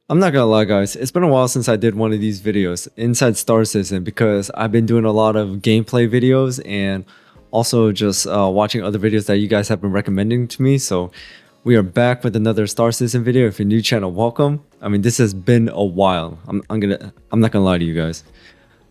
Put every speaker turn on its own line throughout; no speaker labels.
I'm not gonna lie, guys. It's been a while since I did one of these videos inside Star Citizen because I've been doing a lot of gameplay videos and also just watching other videos that you guys have been recommending to me. So we are back with another Star Citizen video. If you're new channel, welcome. I mean, this has been a while. I'm not gonna lie to you guys.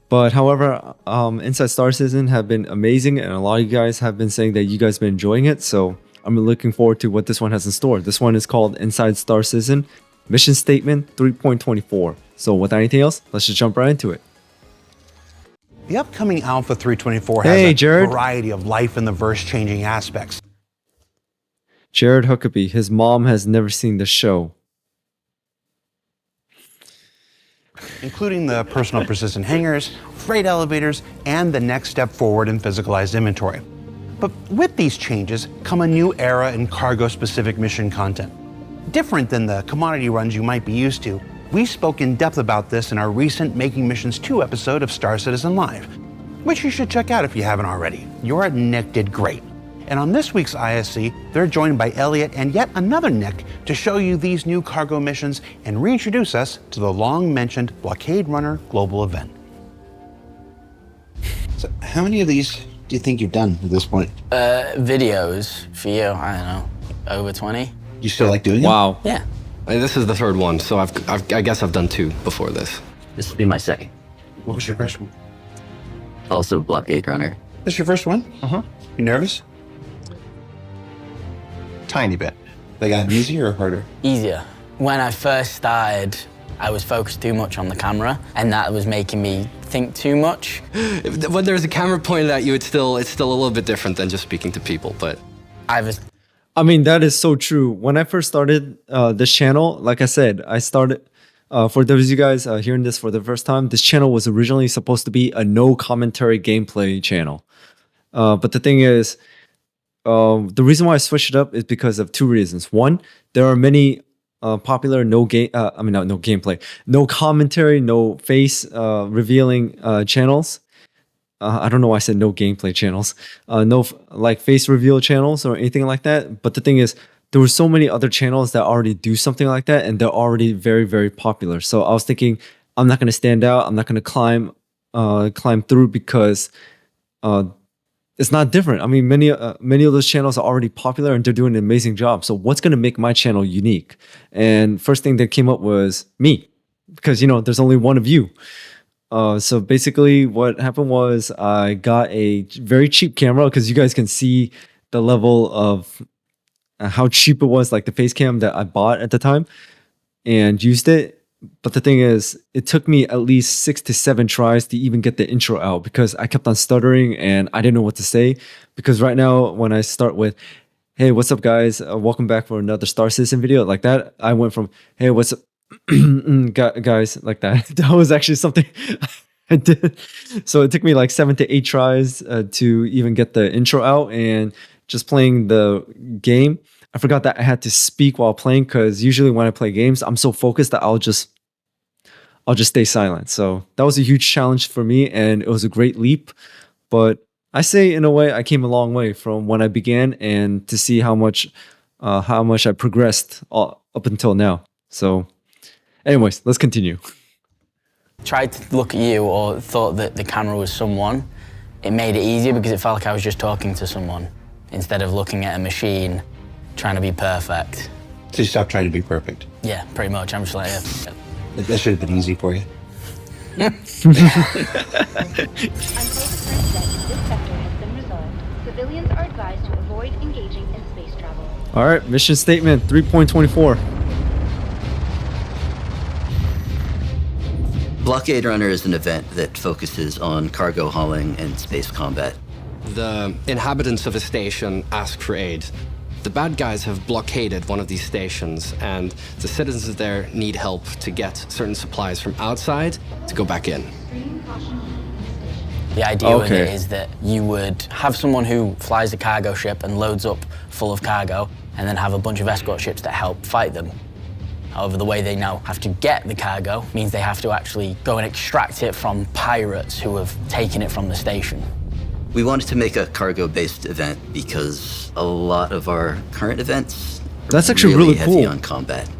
But however, Inside Star Citizen have been amazing, and a lot of you guys have been saying that you guys been enjoying it. So I'm looking forward to what this one has in store. This one is called Inside Star Citizen Mission Statement 3.24. So without anything else, let's just jump right into it.
The upcoming Alpha 324 has
Hey,
a
Jared.
variety of life in the verse changing aspects,
Jared Huckabee, his mom has never seen the show.
including the personal persistent hangars, freight elevators, and the next step forward in physicalized inventory. But with these changes come a new era in cargo-specific mission content. Different than the commodity runs you might be used to, we spoke in depth about this in our recent Making Missions 2 episode of Star Citizen Live, which you should check out if you haven't already. Your Nick did great. And on this week's ISC, they're joined by Elliot and yet another Nick to show you these new cargo missions and reintroduce us to the long-mentioned Blockade Runner global event.
So how many of these do you think you've done at this point?
Videos for you, I don't know, over 20.
Do you still like doing them?
Wow.
Yeah.
This is the third one, so I guess I've done two before this.
This will be my second.
What was your first one?
Also Blockade Runner.
This your first one?
Uh-huh.
You nervous?
Tiny bit.
They got easier or harder?
Easier. When I first started, I was focused too much on the camera, and that was making me think too much.
When there's a camera pointed at you, it's still a little bit different than just speaking to people, but
I mean, that is so true. When I first started this channel, like I said, I started, for those of you guys hearing this for the first time, this channel was originally supposed to be a no commentary gameplay channel. But the thing is, the reason why I switched it up is because of two reasons. One, there are many popular no gameplay, no commentary, no face revealing channels. I don't know why I said no gameplay channels, no like face reveal channels or anything like that. But the thing is, there were so many other channels that already do something like that, and they're already very, very popular. So I was thinking, I'm not going to stand out. I'm not going to climb through because it's not different. I mean, many of those channels are already popular and they're doing an amazing job. So what's going to make my channel unique? And first thing that came up was me, because there's only one of you. So basically what happened was I got a very cheap camera, because you guys can see the level of how cheap it was, like the face cam that I bought at the time, and used it. But the thing is, it took me at least 6 to 7 tries to even get the intro out, because I kept on stuttering and I didn't know what to say. Because right now, when I start with, hey, what's up guys? Welcome back for another Star Citizen video, like that, I went from, hey, what's up? Guys, like that. That was actually something I did. So it took me like 7 to 8 tries to even get the intro out. And just playing the game, I forgot that I had to speak while playing, because usually when I play games, I'm so focused that I'll just stay silent. So that was a huge challenge for me, and it was a great leap. But I say, in a way, I came a long way from when I began, and to see how much I progressed up until now. So anyways, let's continue.
Tried to look at you or thought that the camera was someone. It made it easier because it felt like I was just talking to someone instead of looking at a machine trying to be perfect.
So you stopped trying to be perfect.
Yeah, pretty much. I'm just like, yeah.
That should have been easy for you.
Until the current event in this sector has been resolved, civilians are advised to avoid engaging in space travel.
All right, mission statement 3.24.
Blockade Runner is an event that focuses on cargo hauling and space combat.
The inhabitants of a station ask for aid. The bad guys have blockaded one of these stations, and the citizens there need help to get certain supplies from outside to go back in.
The idea with
Okay.
it is that you would have someone who flies a cargo ship and loads up full of cargo, and then have a bunch of escort ships that help fight them. However, the way they now have to get the cargo means they have to actually go and extract it from pirates who have taken it from the station.
We wanted to make a cargo-based event because a lot of our current events
That's actually really
heavy
cool.
on combat.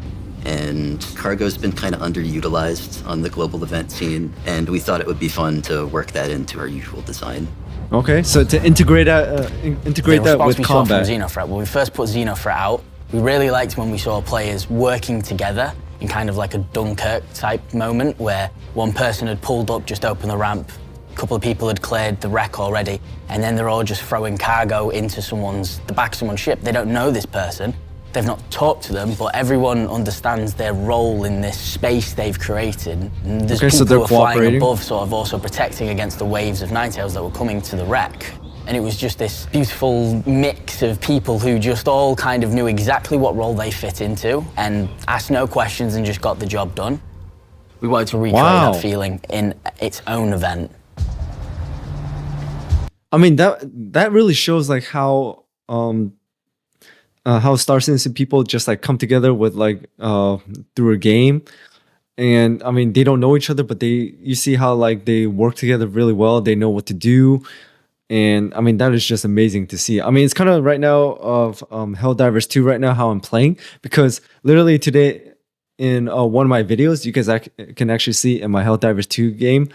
and cargo's been kind of underutilized on the global event scene, and we thought it would be fun to work that into our usual design.
Okay, so to integrate
The
that
response
with
we saw
combat.
from Xenothreat, when we first put Xenothreat out, we really liked when we saw players working together in kind of like a Dunkirk type moment where one person had pulled up, just opened the ramp, a couple of people had cleared the wreck already, and then they're all just throwing cargo into the back of someone's ship. They don't know this person, they've not talked to them, but everyone understands their role in this space they've created. And there's
Okay, so
people
they're
who are flying
cooperating.
above, sort of also protecting against the waves of Ninetales that were coming to the wreck. And it was just this beautiful mix of people who just all kind of knew exactly what role they fit into and asked no questions and just got the job done. We wanted to recreate
Wow.
that feeling in its own event.
I mean, that really shows like how Star Citizen people just like come together with like through a game. And I mean, they don't know each other, but you see how like they work together really well. They know what to do. And I mean, that is just amazing to see. I mean, it's kind of right now of Helldivers 2 right now, how I'm playing, because literally today in one of my videos, you guys can actually see in my Helldivers 2 game,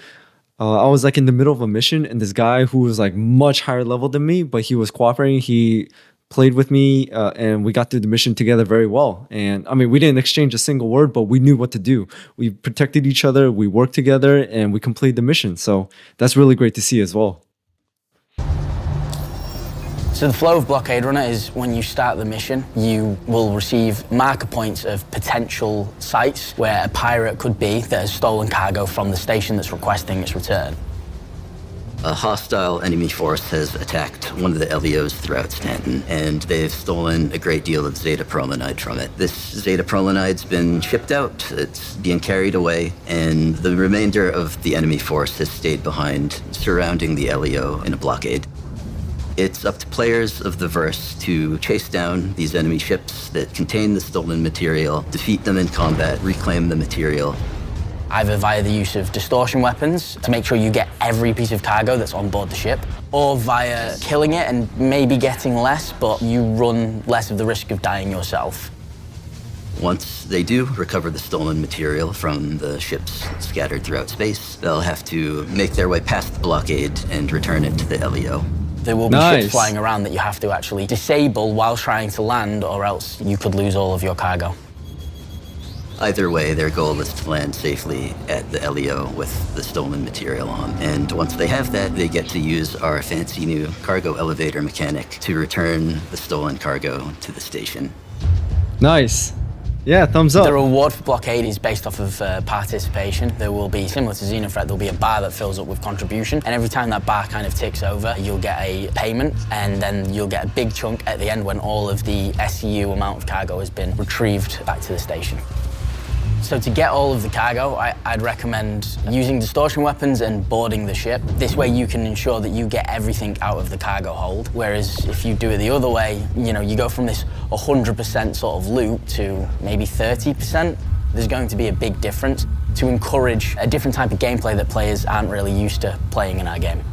I was like in the middle of a mission and this guy who was like much higher level than me, but he was cooperating. He played with me and we got through the mission together very well. And I mean, we didn't exchange a single word, but we knew what to do. We protected each other, we worked together, and we completed the mission. So that's really great to see as well.
So the flow of Blockade Runner is when you start the mission, you will receive marker points of potential sites where a pirate could be that has stolen cargo from the station that's requesting its return.
A hostile enemy force has attacked one of the LEOs throughout Stanton, and they've stolen a great deal of Zeta Prolanide from it. This Zeta Prolanide's been shipped out, it's being carried away, and the remainder of the enemy force has stayed behind, surrounding the LEO in a blockade. It's up to players of the verse to chase down these enemy ships that contain the stolen material, defeat them in combat, reclaim the material.
Either via the use of distortion weapons to make sure you get every piece of cargo that's on board the ship, or via killing it and maybe getting less, but you run less of the risk of dying yourself.
Once they do recover the stolen material from the ships scattered throughout space, they'll have to make their way past the blockade and return it to the LEO.
There will be
Nice.
ships flying around that you have to actually disable while trying to land, or else you could lose all of your cargo.
Either way, their goal is to land safely at the LEO with the stolen material on. And once they have that, they get to use our fancy new cargo elevator mechanic to return the stolen cargo to the station.
Nice. Yeah, thumbs up.
The reward for Blockade is based off of participation. There will be, similar to Xenothreat, there'll be a bar that fills up with contribution, and every time that bar kind of ticks over, you'll get a payment, and then you'll get a big chunk at the end when all of the SCU amount of cargo has been retrieved back to the station. So to get all of the cargo, I'd recommend using distortion weapons and boarding the ship. This way you can ensure that you get everything out of the cargo hold. Whereas if you do it the other way, you know, you go from this 100% sort of loot to maybe 30%. There's going to be a big difference to encourage a different type of gameplay that players aren't really used to playing in our game.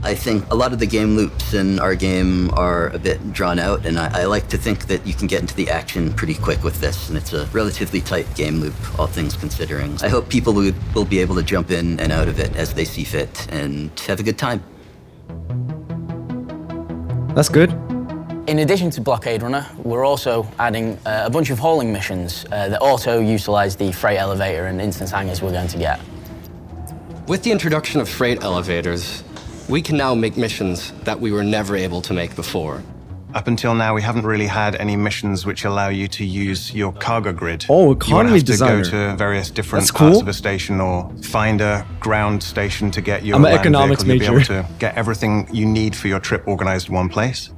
I think a lot of the game loops in our game are a bit drawn out, and I like to think that you can get into the action pretty quick with this, and it's a relatively tight game loop, all things considering. I hope people will be able to jump in and out of it as they see fit and have a good time.
That's good.
In addition to Blockade Runner, we're also adding a bunch of hauling missions that also utilize the freight elevator and instance hangars we're going to get.
With the introduction of freight elevators, we can now make missions that we were never able to make before.
Up until now, we haven't really had any missions which allow you to use your cargo grid.
Oh,
You would
economy
have
designer.
to go to various different
That's
parts
cool.
of a station or find a ground station to get your
I'm an
land
economics
vehicle. You'll be
major.
able to get everything you need for your trip organized in one place.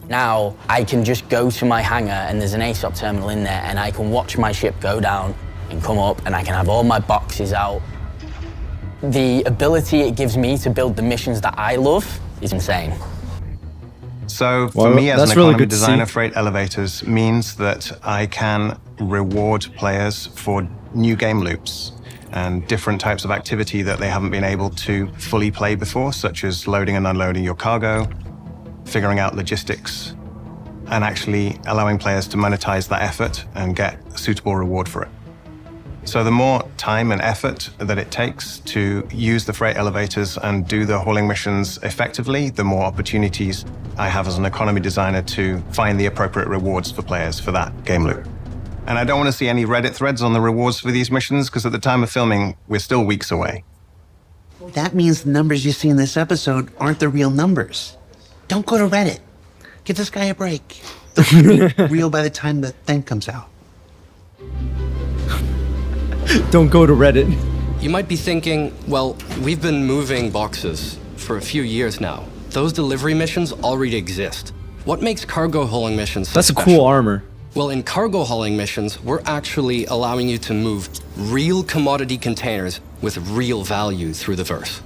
Now, I can just go to my hangar and there's an ASOP terminal in there and I can watch my ship go down and come up and I can have all my boxes out. The ability it gives me to build the missions that I love is insane.
So for
Well,
me as
that's
an
really
economy
good to see.
designer, freight elevators means that I can reward players for new game loops and different types of activity that they haven't been able to fully play before, such as loading and unloading your cargo, figuring out logistics, and actually allowing players to monetize that effort and get a suitable reward for it. So the more time and effort that it takes to use the freight elevators and do the hauling missions effectively, the more opportunities I have as an economy designer to find the appropriate rewards for players for that game loop. And I don't want to see any Reddit threads on the rewards for these missions, because at the time of filming, we're still weeks away.
That means the numbers you see in this episode aren't the real numbers. Don't go to Reddit. Give this guy a break. They'll be real by the time the thing comes out.
Don't go to Reddit.
You might be thinking, well, we've been moving boxes for a few years now. Those delivery missions already exist. What makes cargo hauling missions so
That's a
special?
cool armor.
Well, in cargo hauling missions, we're actually allowing you to move real commodity containers with real value through the verse.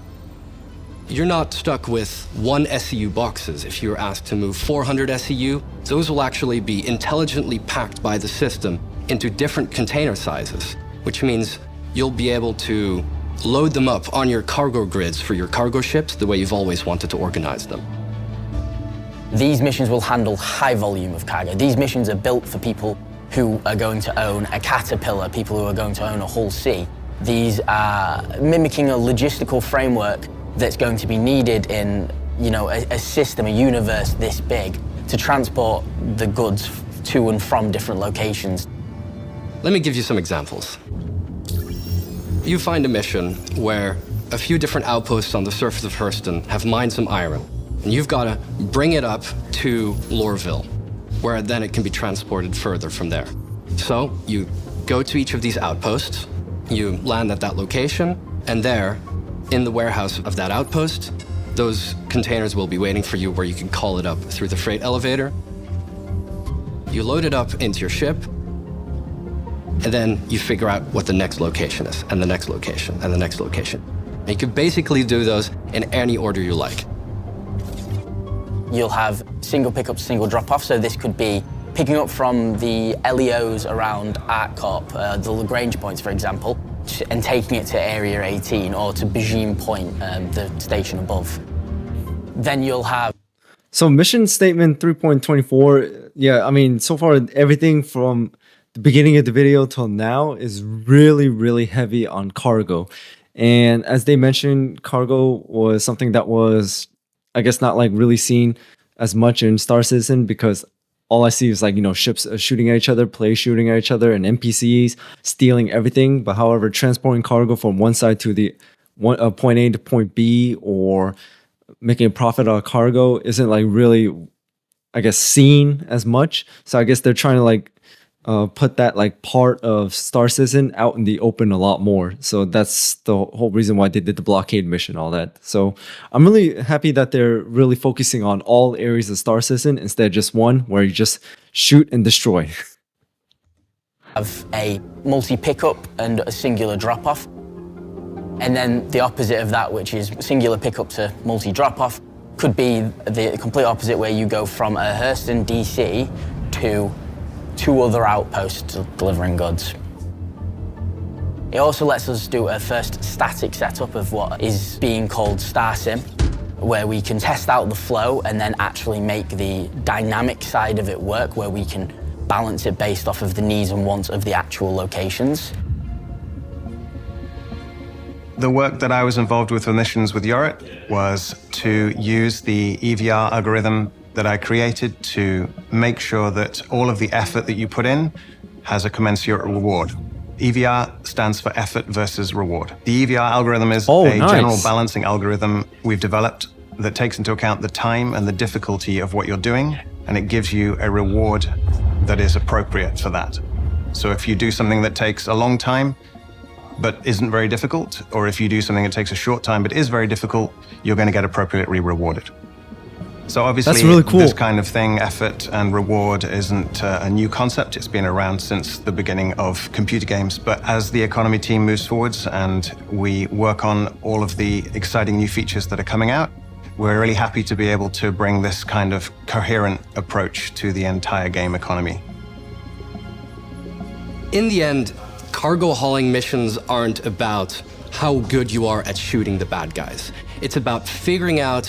You're not stuck with 1 SEU boxes. If you're asked to move 400 SEU, those will actually be intelligently packed by the system into different container sizes, which means you'll be able to load them up on your cargo grids for your cargo ships the way you've always wanted to organize them.
These missions will handle high volume of cargo. These missions are built for people who are going to own a caterpillar, people who are going to own a Hull C. These are mimicking a logistical framework that's going to be needed in, a system, a universe this big to transport the goods to and from different locations.
Let me give you some examples. You find a mission where a few different outposts on the surface of Hurston have mined some iron, and you've got to bring it up to Lorville, where then it can be transported further from there. So you go to each of these outposts, you land at that location, and there, in the warehouse of that outpost, those containers will be waiting for you where you can call it up through the freight elevator. You load it up into your ship, and then you figure out what the next location is, and the next location, and the next location. And you can basically do those in any order you like.
You'll have single pickup, single drop-off, so this could be picking up from the LEOs around ArtCorp, the Lagrange points, for example, and taking it to Area 18 or to Beijing Point, the station above. Then you'll have...
So mission statement 3.24, yeah, I mean, so far everything from the beginning of the video till now is really, really heavy on cargo. And as they mentioned, cargo was something that was, I guess, not like really seen as much in Star Citizen, because all I see is like, ships shooting at each other, players shooting at each other, and NPCs stealing everything. But however, transporting cargo from one side to the point A to point B, or making a profit on cargo isn't like really, I guess, seen as much. So I guess they're trying to like put that like part of Star Citizen out in the open a lot more. So that's the whole reason why they did the blockade mission, all that. So I'm really happy that they're really focusing on all areas of Star Citizen instead of just one where you just shoot and destroy.
Have a multi-pickup and a singular drop-off. And then the opposite of that, which is singular pickup to multi-drop-off, could be the complete opposite, where you go from a Hurston DC to 2 other outposts delivering goods. It also lets us do a first static setup of what is being called StarSim, where we can test out the flow and then actually make the dynamic side of it work, where we can balance it based off of the needs and wants of the actual locations.
The work that I was involved with missions with Yorit was to use the EVR algorithm that I created to make sure that all of the effort that you put in has a commensurate reward. EVR stands for effort versus reward. The EVR algorithm is general balancing algorithm we've developed that takes into account the time and the difficulty of what you're doing, and it gives you a reward that is appropriate for that. So if you do something that takes a long time but isn't very difficult, or if you do something that takes a short time but is very difficult, you're going to get appropriately rewarded. So obviously,
that's really cool.
This kind of thing, effort and reward, isn't a new concept. It's been around since the beginning of computer games. But as the economy team moves forwards and we work on all of the exciting new features that are coming out, we're really happy to be able to bring this kind of coherent approach to the entire game economy.
In the end, cargo hauling missions aren't about how good you are at shooting the bad guys. It's about figuring out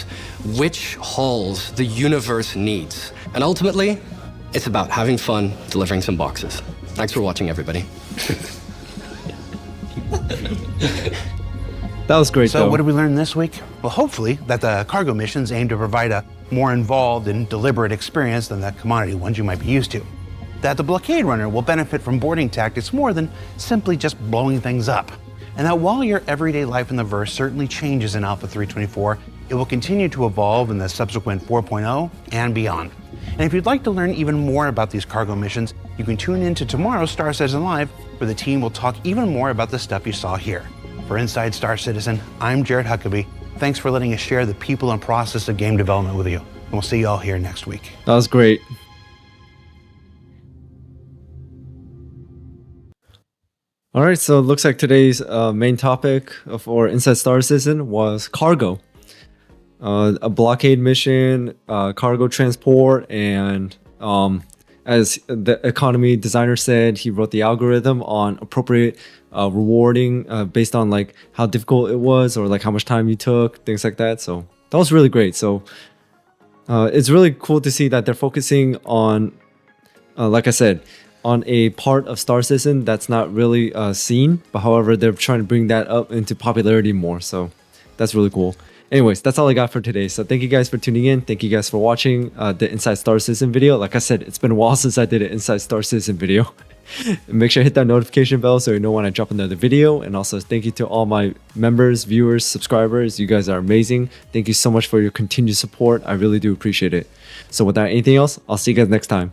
which hulls the universe needs. And ultimately, It's about having fun, delivering some boxes. Thanks for watching, everybody.
That was great,
So
though.
what did we learn this week? Well, hopefully that the cargo missions aim to provide a more involved and deliberate experience than the commodity ones you might be used to. That the blockade runner will benefit from boarding tactics more than simply just blowing things up. And that while your everyday life in the verse certainly changes in Alpha 324, it will continue to evolve in the subsequent 4.0 and beyond. And if you'd like to learn even more about these cargo missions, you can tune in to tomorrow's Star Citizen Live, where the team will talk even more about the stuff you saw here. For Inside Star Citizen, I'm Jared Huckabee. Thanks for letting us share the people and process of game development with you. And we'll see you all here next week.
That was great. All right, so it looks like today's main topic for Inside Star Citizen was cargo. A blockade mission, cargo transport, and as the economy designer said, he wrote the algorithm on appropriate rewarding based on like how difficult it was or like how much time you took, things like that. So that was really great. So it's really cool to see that they're focusing on, like I said, on a part of Star Citizen that's not really seen, but however, they're trying to bring that up into popularity more. So that's really cool. Anyways, that's all I got for today. So thank you guys for tuning in. Thank you guys for watching the Inside Star Citizen video. Like I said, it's been a while since I did an Inside Star Citizen video. Make sure to hit that notification bell so you know when I drop another video. And also thank you to all my members, viewers, subscribers. You guys are amazing. Thank you so much for your continued support. I really do appreciate it. So without anything else, I'll see you guys next time.